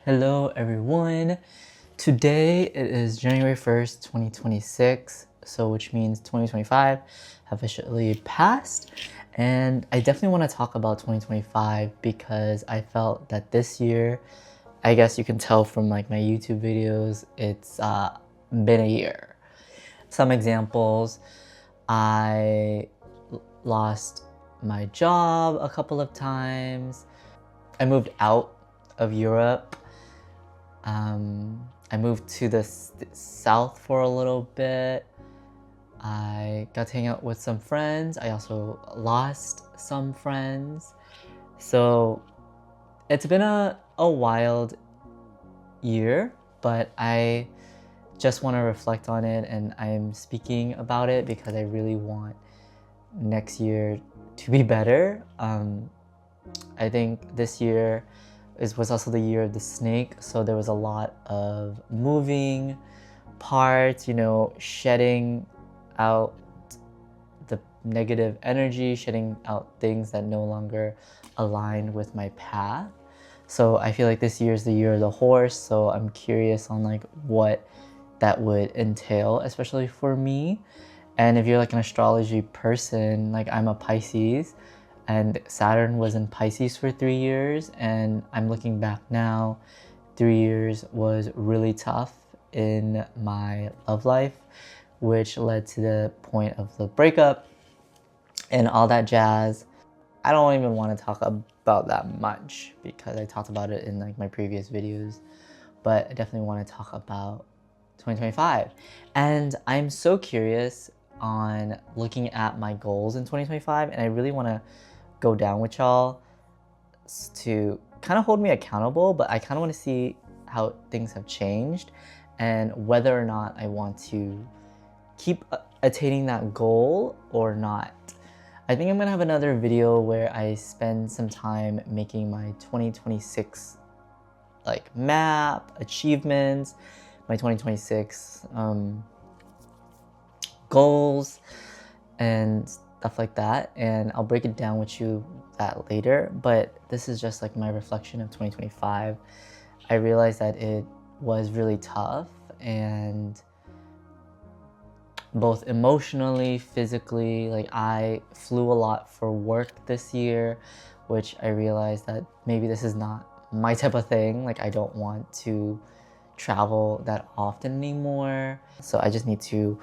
Hello everyone. Today it is January 1st, 2026, so which means 2025 officially passed. And I definitely want to talk about 2025 because I felt that this year, I guess you can tell from like my YouTube videos, it's been a year. Some examples, I lost my job a couple of times. I moved out of Europe. I moved to the south for a little bit. I got to hang out with some friends. I also lost some friends. So it's been a wild year, but I just want to reflect on it, and I'm speaking about it because I really want next year to be better. I think this year was also the year of the snake, so there was a lot of moving parts, shedding out the negative energy, shedding out things that no longer align with my path. So I feel like this year is the year of the horse, so I'm curious on like what that would entail, especially for me. And if you're like an astrology person, like I'm a Pisces, and Saturn was in Pisces for 3 years, and I'm looking back now, 3 years was really tough in my love life, which led to the point of the breakup and all that jazz. I don't even want to talk about that much because I talked about it in like my previous videos, but I definitely want to talk about 2025. And I'm so curious on looking at my goals in 2025, and I really want to go down with y'all to kind of hold me accountable, but I kind of want to see how things have changed and whether or not I want to keep attaining that goal or not. I think I'm gonna have another video where I spend some time making my 2026 like map, achievements, my 2026 goals and stuff like that, and I'll break it down with you that later. But this is just like my reflection of 2025. I realized that it was really tough, and both emotionally, physically, like I flew a lot for work this year, which I realized that maybe this is not my type of thing. Like I don't want to travel that often anymore, so I just need to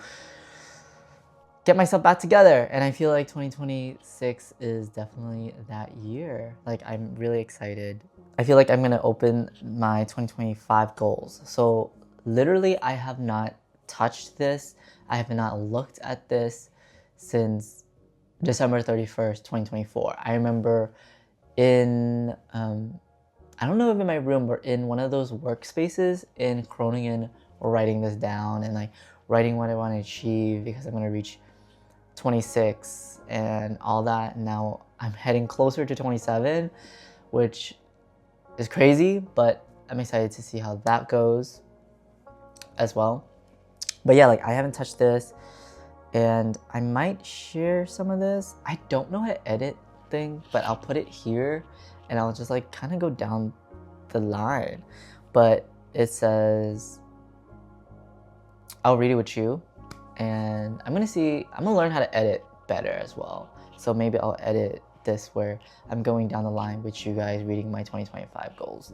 get myself back together. And I feel like 2026 is definitely that year. Like I'm really excited. I feel like I'm gonna open my 2025 goals. So literally I have not touched this. I have not looked at this since December 31st, 2024. I remember in, I don't know if in my room or in one of those workspaces in Groningen, writing this down and like writing what I want to achieve because I'm gonna reach 26 and all that. And now I'm heading closer to 27, which is crazy, but I'm excited to see how that goes as well. But yeah, like I haven't touched this, and I might share some of this. I don't know how to edit thing, but I'll put it here and I'll just like kind of go down the line. But it says, I'll read it with you, and I'm gonna learn how to edit better as well. So maybe I'll edit this where I'm going down the line with you guys reading my 2025 goals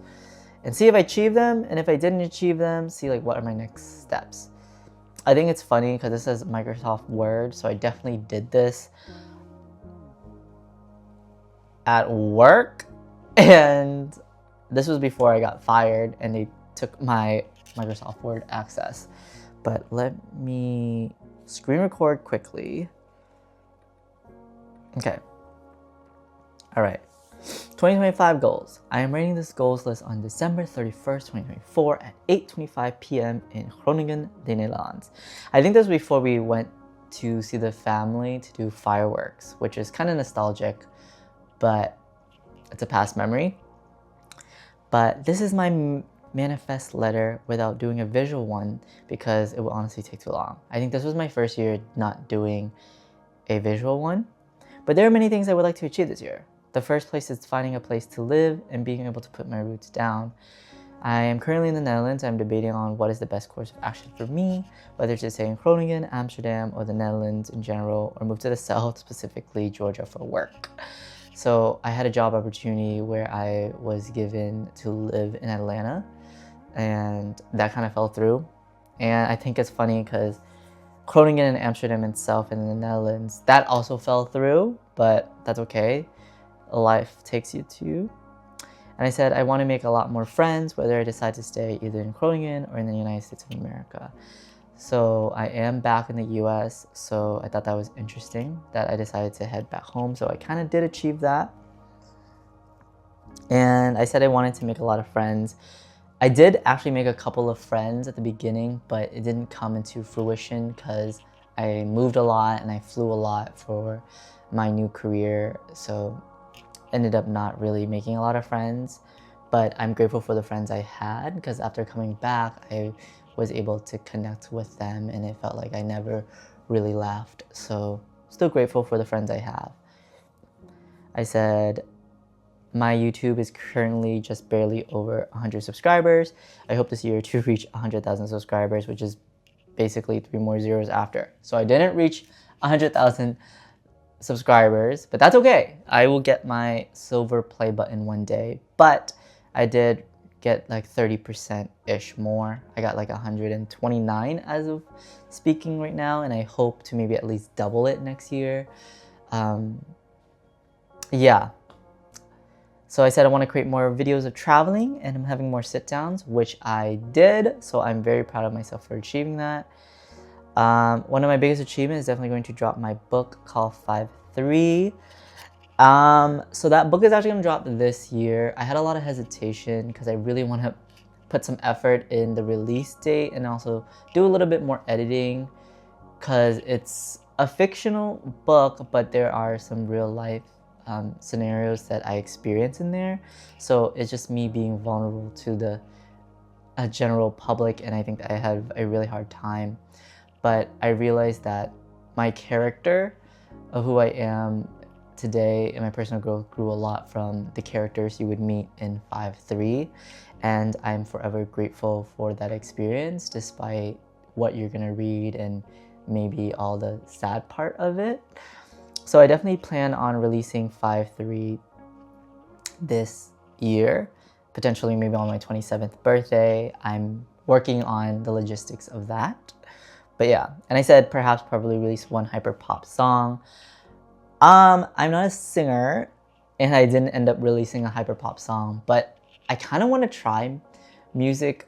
and see if I achieve them, and if I didn't achieve them, see like what are my next steps. I think it's funny because this says Microsoft Word, so I definitely did this at work, and this was before I got fired and they took my Microsoft Word access. But let me screen record quickly. Okay. All right. 2025 goals. I am writing this goals list on December 31st, 2024 at 8:25 p.m. in Groningen, the Netherlands. I think this was before we went to see the family to do fireworks, which is kind of nostalgic, but it's a past memory. But this is my manifest letter without doing a visual one because it will honestly take too long. I think this was my first year not doing a visual one, but there are many things I would like to achieve this year. The first place is finding a place to live and being able to put my roots down. I am currently in the Netherlands. I'm debating on what is the best course of action for me, whether to stay in Groningen, Amsterdam, or the Netherlands in general, or move to the south, specifically Georgia, for work. So I had a job opportunity where I was given to live in Atlanta, and that kind of fell through. And I think it's funny because Groningen and Amsterdam itself in the Netherlands, that also fell through, but that's okay. Life takes you to. And I said I want to make a lot more friends, whether I decide to stay either in Groningen or in the United States of America. So I am back in the US, so I thought that was interesting that I decided to head back home. So I kind of did achieve that. And I said I wanted to make a lot of friends. I did actually make a couple of friends at the beginning, but it didn't come into fruition because I moved a lot and I flew a lot for my new career. So ended up not really making a lot of friends, but I'm grateful for the friends I had because after coming back, I was able to connect with them and it felt like I never really left. So still grateful for the friends I have. I said, my YouTube is currently just barely over 100 subscribers. I hope this year to reach 100,000 subscribers, which is basically 3 more zeros after. So I didn't reach 100,000 subscribers, but that's okay. I will get my silver play button one day, but I did get like 30%-ish more. I got like 129 as of speaking right now, and I hope to maybe at least double it next year. Yeah. So I said I want to create more videos of traveling and I'm having more sit downs, which I did. So I'm very proud of myself for achieving that. One of my biggest achievements is definitely going to drop my book called 5-3. So that book is actually going to drop this year. I had a lot of hesitation because I really want to put some effort in the release date and also do a little bit more editing because it's a fictional book, but there are some real life scenarios that I experience in there. So it's just me being vulnerable to the general public, and I think that I have a really hard time. But I realized that my character of who I am today and my personal growth grew a lot from the characters you would meet in 5-3, and I'm forever grateful for that experience despite what you're gonna read and maybe all the sad part of it. So I definitely plan on releasing 5-3 this year, potentially maybe on my 27th birthday. I'm working on the logistics of that. But yeah, and I said perhaps probably release one hyper pop song. I'm not a singer and I didn't end up releasing a hyper pop song, but I kind of want to try music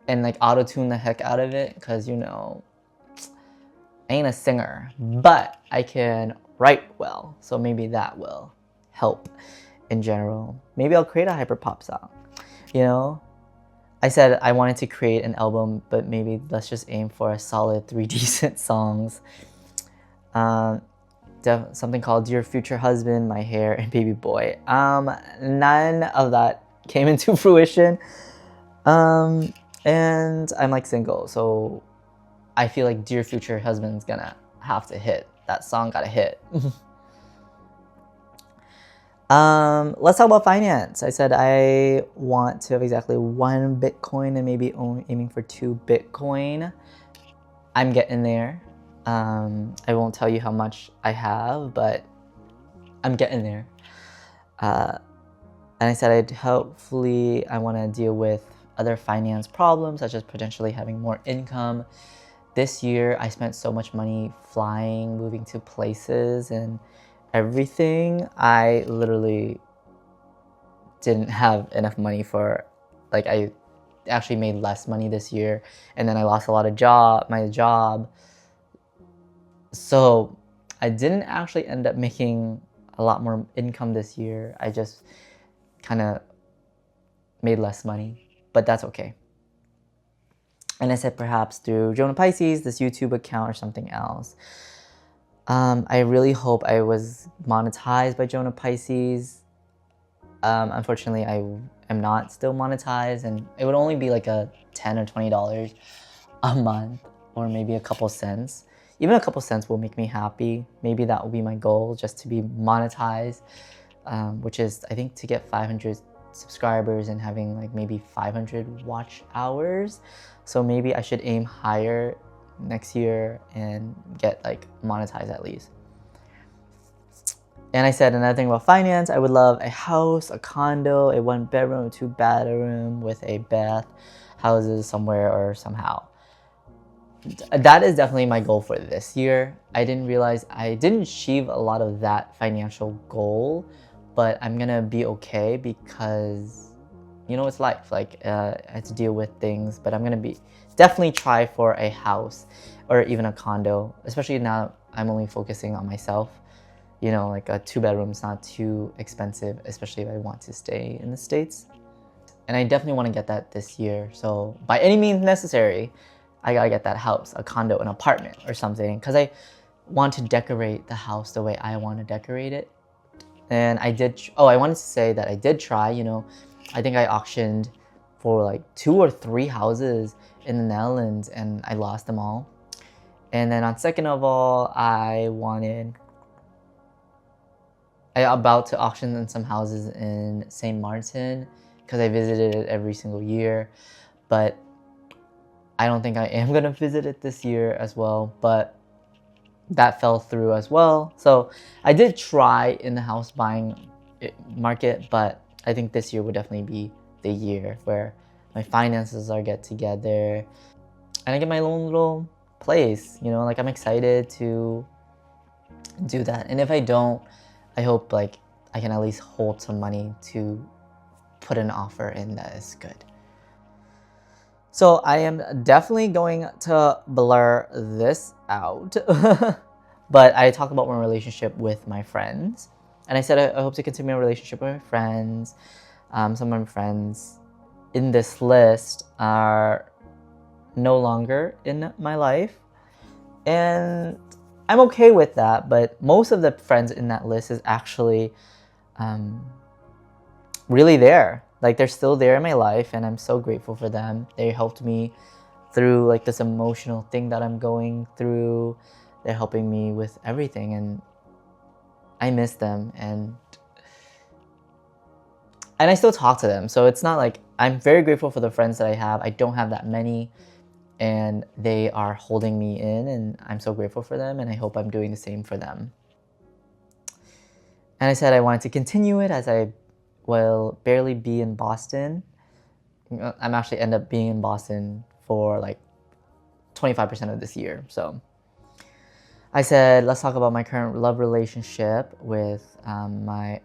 and like auto-tune the heck out of it because, you know, I ain't a singer, but I can write well. So maybe that will help in general. Maybe I'll create a hyper pop song, you know? I said I wanted to create an album, but maybe let's just aim for a solid 3 decent songs. Something called Dear Future Husband, My Hair, and Baby Boy. None of that came into fruition. And I'm like single, so I feel like Dear Future Husband's gonna have to hit. That song gotta hit. Let's talk about finance. I said I want to have exactly 1 Bitcoin and maybe aiming for 2 Bitcoin. I'm getting there. I won't tell you how much I have, but I'm getting there. And I said I want to deal with other finance problems, such as potentially having more income. This year, I spent so much money flying, moving to places, and everything. I literally didn't have enough money for, like, I actually made less money this year, and then I lost a lot of my job. So I didn't actually end up making a lot more income this year. I just kind of made less money, but that's okay. And I said perhaps through jonahpisces, this YouTube account, or something else. I really hope I was monetized by jonahpisces. Unfortunately, I am not still monetized, and it would only be like a $10 or $20 a month, or maybe a couple cents. Even a couple cents will make me happy. Maybe that will be my goal, just to be monetized, which is, I think, to get 500 subscribers and having like maybe 500 watch hours. So maybe I should aim higher next year and get like monetized at least. And I said another thing about finance, I would love a house, a condo, a 1-bedroom, a 2-bedroom with a bath, houses somewhere or somehow. That is definitely my goal for this year. I didn't realize I didn't achieve a lot of that financial goal, but I'm gonna be okay because, you know, it's life. Like I have to deal with things, but I'm gonna be definitely try for a house or even a condo, especially now I'm only focusing on myself. You know, like a 2-bedroom is not too expensive, especially if I want to stay in the States. And I definitely want to get that this year. So by any means necessary, I gotta get that house, a condo, an apartment or something, because I want to decorate the house the way I want to decorate it. And I did, I wanted to say that I did try, you know, I think I auctioned for like 2 or 3 houses in the Netherlands and I lost them all. And then on second of all, I about to auction in some houses in St. Martin because I visited it every single year, but I don't think I am gonna visit it this year as well, but that fell through as well. So I did try in the house buying market, but I think this year would definitely be the year where my finances are get together and I get my own little place, you know, like I'm excited to do that. And if I don't, I hope like I can at least hold some money to put an offer in that is good. So I am definitely going to blur this out, but I talk about my relationship with my friends. And I said I hope to continue my relationship with my friends. Some of my friends in this list are no longer in my life. And I'm okay with that, but most of the friends in that list is actually really there. Like they're still there in my life and I'm so grateful for them. They helped me through like this emotional thing that I'm going through. They're helping me with everything and I miss them and I still talk to them. So it's not like, I'm very grateful for the friends that I have. I don't have that many and they are holding me in and I'm so grateful for them and I hope I'm doing the same for them. And I said I wanted to continue it as I will barely be in Boston. I'm actually end up being in Boston for like 25% of this year. So I said, let's talk about my current love relationship with my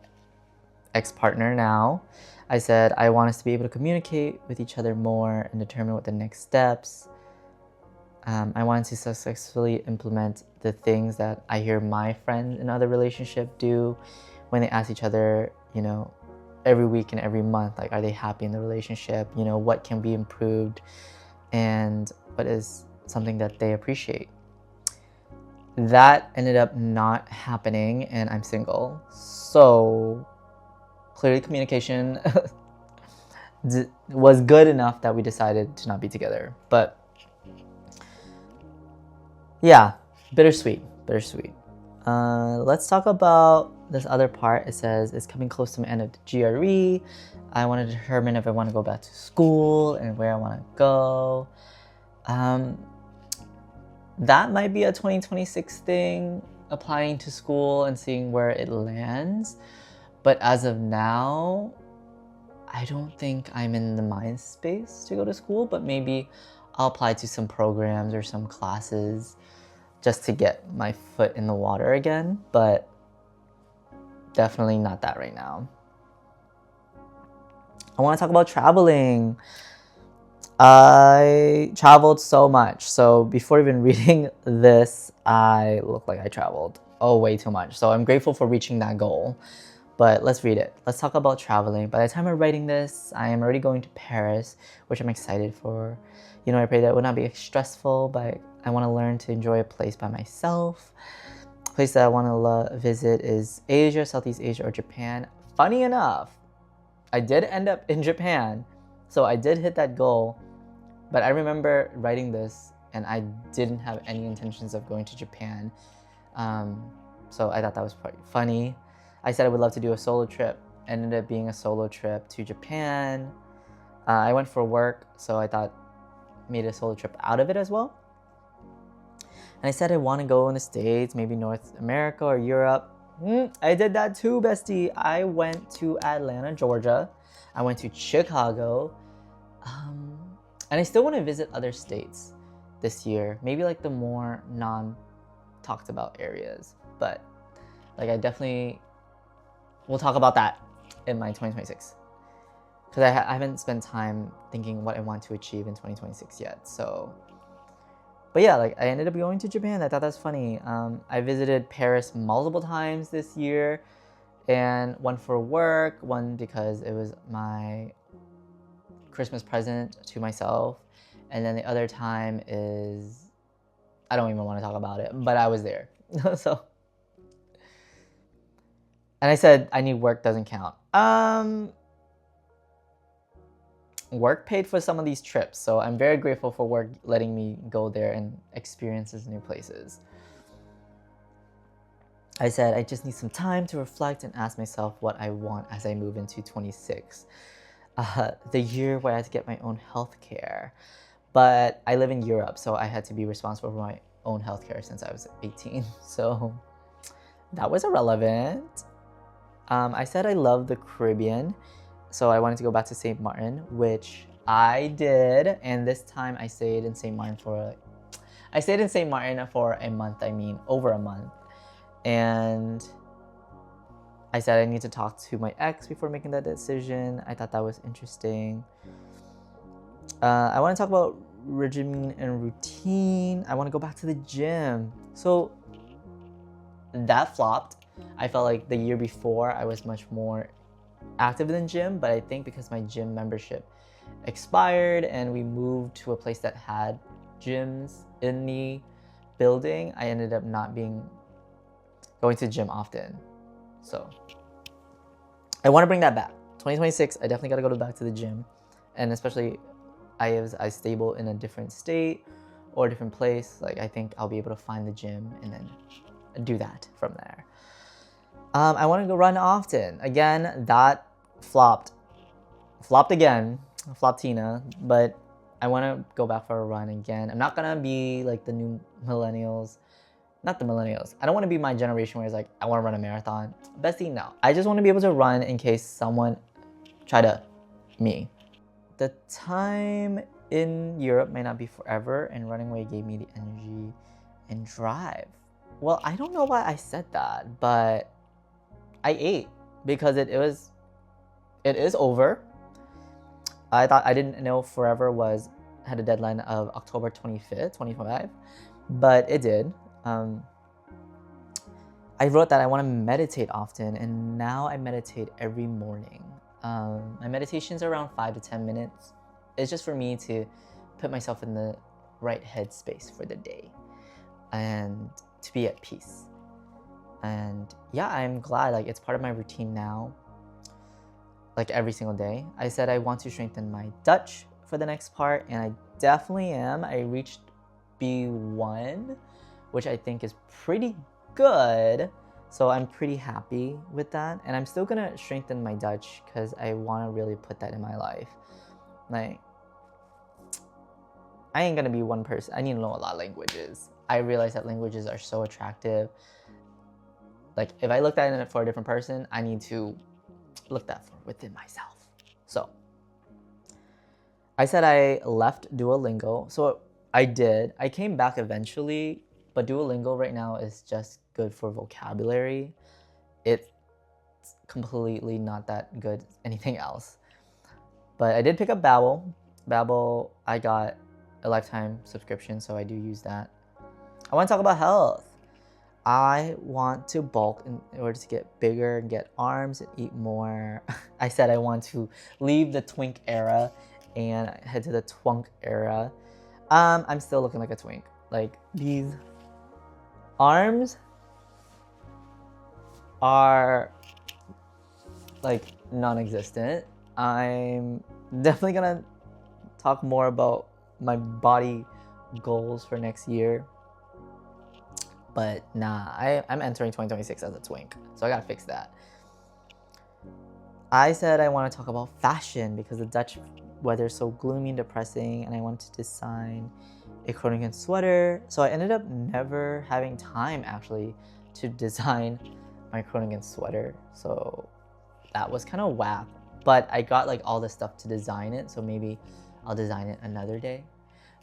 ex-partner now. I said, I want us to be able to communicate with each other more and determine what the next steps. I wanted to successfully implement the things that I hear my friends in other relationships do when they ask each other, you know, every week and every month, like, are they happy in the relationship? You know, what can be improved and what is something that they appreciate? That ended up not happening and I'm single. So clearly communication was good enough that we decided to not be together. But yeah, bittersweet. Let's talk about this other part. It says it's coming close to the end of the GRE. I want to determine if I want to go back to school and where I want to go. That might be a 2026 thing, applying to school and seeing where it lands. But as of now, I don't think I'm in the mind space to go to school, but maybe I'll apply to some programs or some classes just to get my foot in the water again, but definitely not that right now. I want to talk about traveling. I traveled so much. So before even reading this, I look like I traveled way too much. So I'm grateful for reaching that goal. But let's read it. Let's talk about traveling. By the time I'm writing this, I am already going to Paris, which I'm excited for. You know, I pray that it would not be stressful, but I want to learn to enjoy a place by myself. A place that I want to visit is Asia, Southeast Asia, or Japan. Funny enough, I did end up in Japan, so I did hit that goal. But I remember writing this, and I didn't have any intentions of going to Japan. So I thought that was quite funny. I said I would love to do a solo trip ended up being a solo trip to Japan. I went for work, so I thought made a solo trip out of it as well. And I said I want to go in the States, maybe North America or Europe. I did that too, bestie. I went to Atlanta, Georgia. I went to Chicago. And I still want to visit other states this year. Maybe like the more non-talked about areas. But like I definitely will talk about that in my 2026. Because I haven't spent time thinking what I want to achieve in 2026 yet. So, but yeah, like I ended up going to Japan. I thought that's funny. I visited Paris multiple times this year, and one for work, one because it was my Christmas present to myself, and then the other time is I don't even want to talk about it, but I was there. So, and I said I need work doesn't count. Work paid for some of these trips, so I'm very grateful for work letting me go there and experience these new places. I said I just need some time to reflect and ask myself what I want as I move into 26. The year where I had to get my own healthcare. But I live in Europe, so I had to be responsible for my own healthcare since I was 18. So that was irrelevant. I said I love the Caribbean. So I wanted to go back to St. Martin, which I did. And this time I stayed in St. Martin for a month, over a month. And I said I need to talk to my ex before making that decision. I thought that was interesting. I want to talk about regimen and routine. I want to go back to the gym. So that flopped. I felt like the year before I was much more active in the gym, but I think because my gym membership expired and we moved to a place that had gyms in the building, I ended up not going to the gym often. So I want to bring that back. 2026, I definitely got to go back to the gym, and especially I stable in a different state or a different place. Like I think I'll be able to find the gym and then do that from there. I want to go run often. Again, that flopped again, floptina, but I want to go back for a run again. I'm not going to be like the new millennials. Not the millennials. I don't want to be my generation where it's like, I want to run a marathon. Bestie, no. I just want to be able to run in case someone me. The time in Europe may not be forever, and running away gave me the energy and drive. Well, I don't know why I said that, but I ate because it is over. I didn't know forever had a deadline of October 25th, 25, but it did. I wrote that I want to meditate often, and now I meditate every morning. My meditations are around 5 to 10 minutes. It's just for me to put myself in the right headspace for the day and to be at peace. And yeah, I'm glad, like it's part of my routine now, like every single day. I said I want to strengthen my Dutch for the next part, and I definitely am. I reached B1, which I think is pretty good. So I'm pretty happy with that. And I'm still gonna strengthen my Dutch because I want to really put that in my life. Like, I ain't gonna be one person. I need to know a lot of languages. I realize that languages are so attractive. Like, if I looked at it for a different person, I need to look that for within myself. So I said I left Duolingo. So I did. I came back eventually, but Duolingo right now is just good for vocabulary. It's completely not that good anything else. But I did pick up Babbel. Babbel, I got a lifetime subscription, so I do use that. I want to talk about health. I want to bulk in order to get bigger and get arms and eat more. I said I want to leave the twink era and head to the twunk era. I'm still looking like a twink. Like, these arms are like non-existent. I'm definitely gonna talk more about my body goals for next year. But nah, I'm entering 2026 as a twink, so I gotta fix that. I said I want to talk about fashion because the Dutch weather is so gloomy and depressing, and I wanted to design a Groningen sweater. So I ended up never having time actually to design my Groningen sweater. So that was kind of whack. But I got like all the stuff to design it, so maybe I'll design it another day,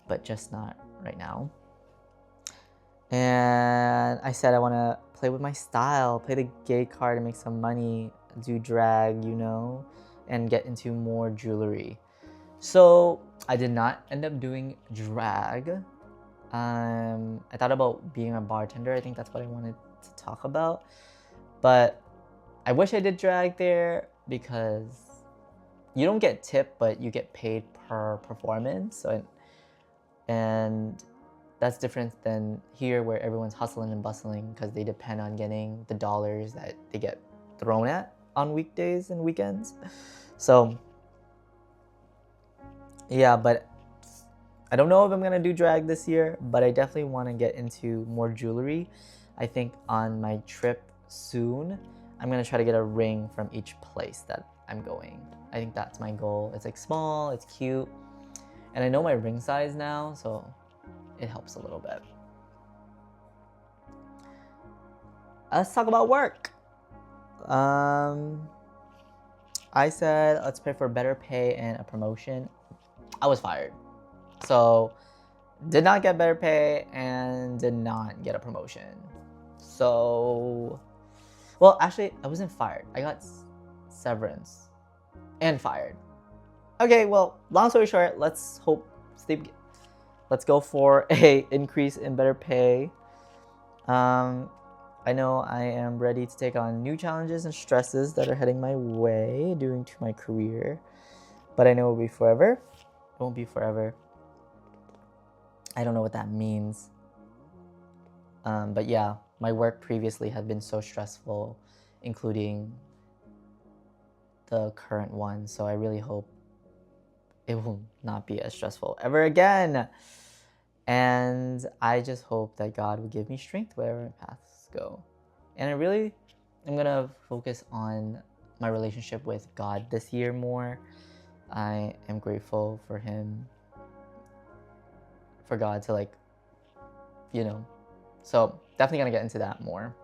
but just not right now. And I said I want to play with my style, play the gay card and make some money, do drag, you know, and get into more jewelry. So I did not end up doing drag. I thought about being a bartender. I think that's what I wanted to talk about. But I wish I did drag there because you don't get tipped, but you get paid per performance. So, and that's different than here where everyone's hustling and bustling because they depend on getting the dollars that they get thrown at on weekdays and weekends. So yeah, but I don't know if I'm gonna do drag this year, but I definitely want to get into more jewelry. I think on my trip soon, I'm gonna try to get a ring from each place that I'm going. I think that's my goal. It's like small, it's cute, and I know my ring size now, so it helps a little bit. Let's talk about work. I said let's pray for better pay and a promotion. I was fired. So did not get better pay and did not get a promotion. So, well, actually, I wasn't fired. I got severance and fired. Okay, well, long story short, let's go for a increase in better pay. I know I am ready to take on new challenges and stresses that are heading my way due to my career, but I know it will be forever. It won't be forever. I don't know what that means. But yeah, my work previously had been so stressful, including the current one. So I really hope it will not be as stressful ever again. And I just hope that God will give me strength wherever my paths go. And I really am gonna focus on my relationship with God this year more. I am grateful for Him, for God to like, you know. So definitely gonna get into that more.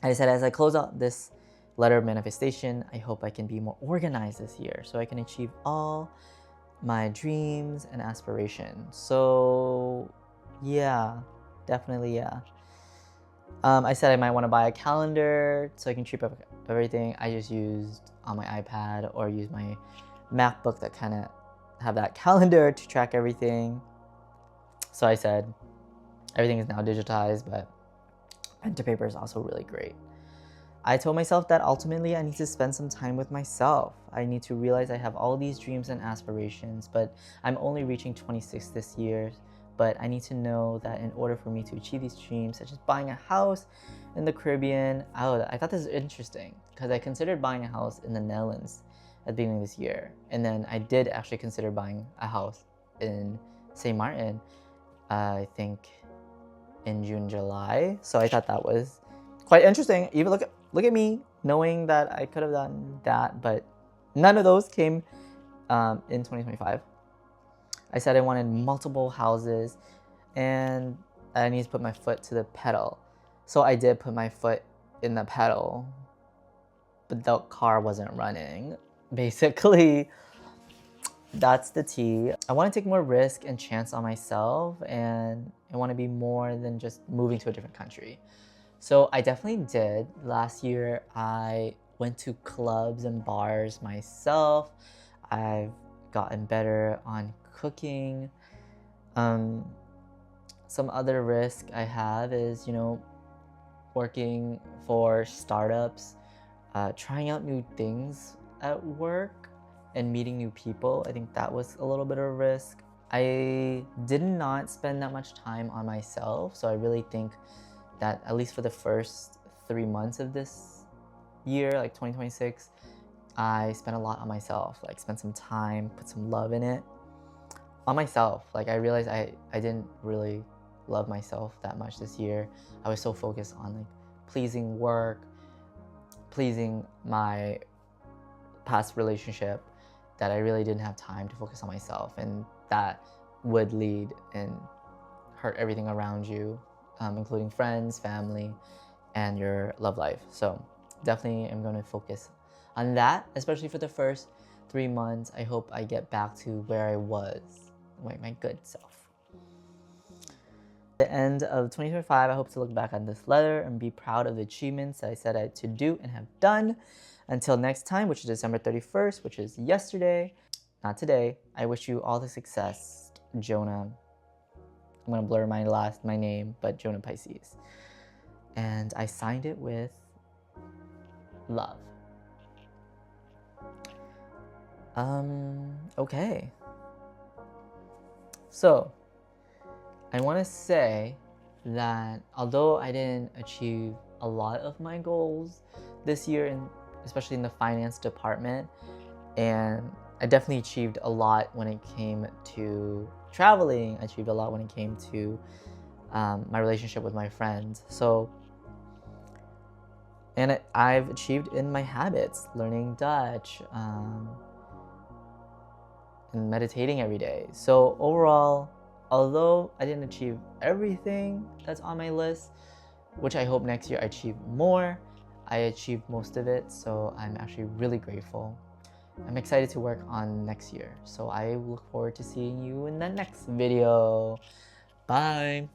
I said as I close out this letter of manifestation, I hope I can be more organized this year so I can achieve all my dreams and aspirations. So yeah, definitely yeah. I said I might want to buy a calendar so I can keep up everything. I just used on my iPad or use my MacBook that kind of have that calendar to track everything. So I said everything is now digitized, but pen to paper is also really great. I told myself that ultimately I need to spend some time with myself. I need to realize I have all these dreams and aspirations, but I'm only reaching 26 this year. But I need to know that in order for me to achieve these dreams, such as buying a house in the Caribbean, I thought this was interesting because I considered buying a house in the Netherlands at the beginning of this year. And then I did actually consider buying a house in St. Martin, I think in June, July. So I thought that was quite interesting. Even look at me knowing that I could have done that, but none of those came in 2025. I said I wanted multiple houses and I need to put my foot to the pedal. So I did put my foot in the pedal, but the car wasn't running. Basically, that's the tea. I want to take more risk and chance on myself, and I want to be more than just moving to a different country. So I definitely did. Last year, I went to clubs and bars myself. I've gotten better on cooking. Some other risk I have is, working for startups, trying out new things at work and meeting new people. I think that was a little bit of a risk. I did not spend that much time on myself, so I really think that at least for the first 3 months of this year, like 2026, I spent a lot on myself, like spent some time, put some love in it on myself. Like I realized I didn't really love myself that much this year. I was so focused on like pleasing work, pleasing my past relationship that I really didn't have time to focus on myself, and that would lead and hurt everything around you, including friends, family, and your love life. So definitely I'm going to focus on that, especially for the first 3 months. I hope I get back to where I was, my good self. At the end of 2025, I hope to look back on this letter and be proud of the achievements that I set out to do and have done. Until next time, which is December 31st, which is yesterday, not today, I wish you all the success, Jonah. I'm gonna blur my name, but jonahpisces. And I signed it with love. Okay. So, I want to say that although I didn't achieve a lot of my goals this year, especially in the finance department, and I definitely achieved a lot when it came to traveling. I achieved a lot when it came to my relationship with my friends. So, and I've achieved in my habits, learning Dutch, and meditating every day. So overall, although I didn't achieve everything that's on my list, which I hope next year I achieve more, I achieved most of it. So I'm actually really grateful. I'm excited to work on next year. So I look forward to seeing you in the next video. Bye.